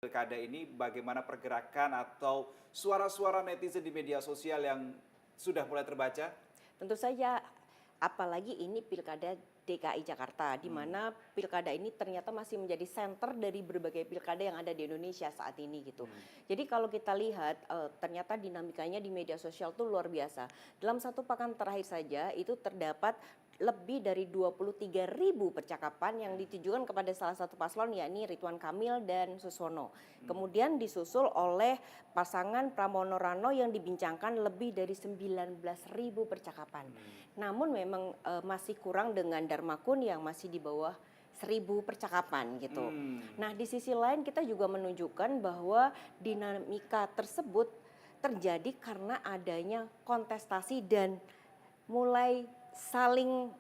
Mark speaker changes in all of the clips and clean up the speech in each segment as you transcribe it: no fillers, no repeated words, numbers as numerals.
Speaker 1: Pilkada ini bagaimana pergerakan atau suara-suara netizen di media sosial yang sudah mulai terbaca?
Speaker 2: Tentu saja, apalagi ini pilkada DKI Jakarta, di mana pilkada ini ternyata masih menjadi center dari berbagai pilkada yang ada di Indonesia saat ini gitu. Jadi kalau kita lihat ternyata dinamikanya di media sosial tuh luar biasa. Dalam satu pekan terakhir saja itu terdapat lebih dari 23.000 percakapan yang ditujukan kepada salah satu paslon yakni Ridwan Kamil dan Suswono. Kemudian disusul oleh pasangan Pramono Rano yang dibincangkan lebih dari 19.000 percakapan. Namun memang masih kurang dengan Dharma Kun yang masih di bawah 1.000 percakapan gitu. Nah di sisi lain kita juga menunjukkan bahwa dinamika tersebut terjadi karena adanya kontestasi dan mulai saling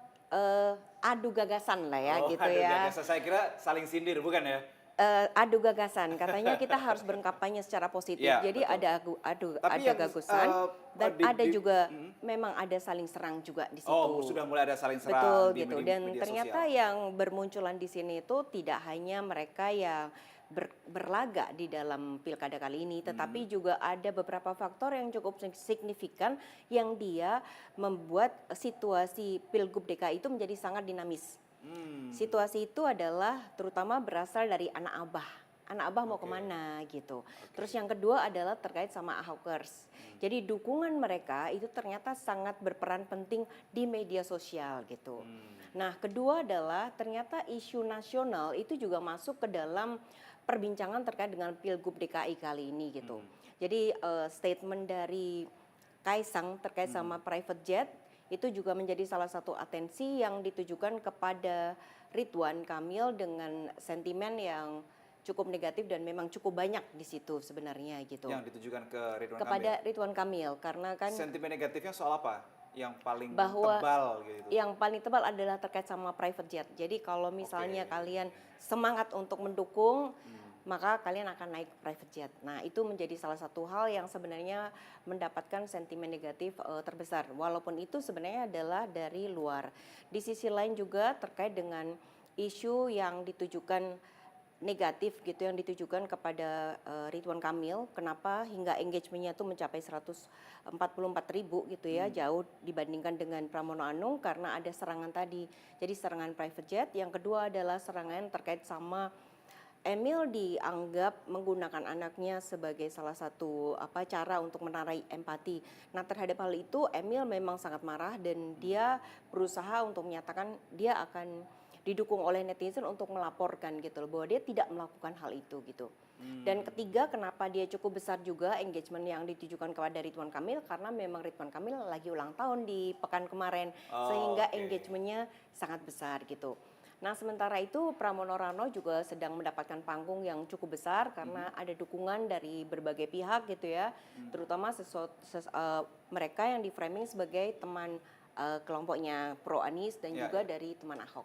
Speaker 2: adu gagasan lah ya
Speaker 1: Oh,
Speaker 2: gitu
Speaker 1: adu
Speaker 2: ya.
Speaker 1: gagasan. Saya kira saling sindir, bukan ya?
Speaker 2: Adu gagasan, katanya kita harus berkampanye secara positif.
Speaker 1: Ya,
Speaker 2: Jadi
Speaker 1: betul. Tapi
Speaker 2: ada
Speaker 1: yang
Speaker 2: gagasan dan
Speaker 1: di,
Speaker 2: ada juga
Speaker 1: mm.
Speaker 2: memang ada saling serang juga di
Speaker 1: Oh,
Speaker 2: situ.
Speaker 1: sudah mulai ada saling serang
Speaker 2: Betul
Speaker 1: di
Speaker 2: gitu. Dan
Speaker 1: media
Speaker 2: ternyata
Speaker 1: sosial.
Speaker 2: yang bermunculan di sini itu tidak hanya mereka yang berlaga di dalam pilkada kali ini, tetapi juga ada beberapa faktor yang cukup signifikan yang dia membuat situasi Pilgub DKI itu menjadi sangat dinamis. Situasi itu adalah terutama berasal dari anak abah. Anak abah mau kemana gitu. Terus yang kedua adalah terkait sama Ahokers. Jadi dukungan mereka itu ternyata sangat berperan penting di media sosial gitu. Nah kedua adalah ternyata isu nasional itu juga masuk ke dalam perbincangan terkait dengan Pilgub DKI kali ini gitu. Jadi statement dari Kaisang terkait sama private jet itu juga menjadi salah satu atensi yang ditujukan kepada Ridwan Kamil dengan sentimen yang cukup negatif dan memang cukup banyak di situ sebenarnya gitu.
Speaker 1: Yang ditujukan ke Ridwan Kamil.
Speaker 2: Kepada Ridwan Kamil karena kan
Speaker 1: Sentimen negatifnya soal apa? Yang paling
Speaker 2: bahwa
Speaker 1: tebal gitu.
Speaker 2: yang paling tebal adalah terkait sama private jet. Jadi kalau misalnya kalian semangat untuk mendukung, maka kalian akan naik private jet. Nah, itu menjadi salah satu hal yang sebenarnya mendapatkan sentimen negatif terbesar. Walaupun itu sebenarnya adalah dari luar. Di sisi lain juga terkait dengan isu yang ditujukan negatif gitu yang ditujukan kepada Ridwan Kamil. Kenapa hingga engagementnya itu mencapai 144.000 gitu ya, jauh dibandingkan dengan Pramono Anung karena ada serangan tadi. Jadi serangan private jet. Yang kedua adalah serangan terkait sama Emil dianggap menggunakan anaknya sebagai salah satu cara untuk menarik empati. Nah terhadap hal itu Emil memang sangat marah dan dia berusaha untuk menyatakan dia akan didukung oleh netizen untuk melaporkan gitu loh, bahwa dia tidak melakukan hal itu gitu. Dan ketiga kenapa dia cukup besar juga engagement yang ditujukan kepada Ridwan Kamil karena memang Ridwan Kamil lagi ulang tahun di pekan kemarin sehingga engagementnya sangat besar gitu. Nah sementara itu Pramono Rano juga sedang mendapatkan panggung yang cukup besar karena ada dukungan dari berbagai pihak gitu ya, terutama mereka yang di framing sebagai teman kelompoknya pro Anies dan juga dari teman Ahok.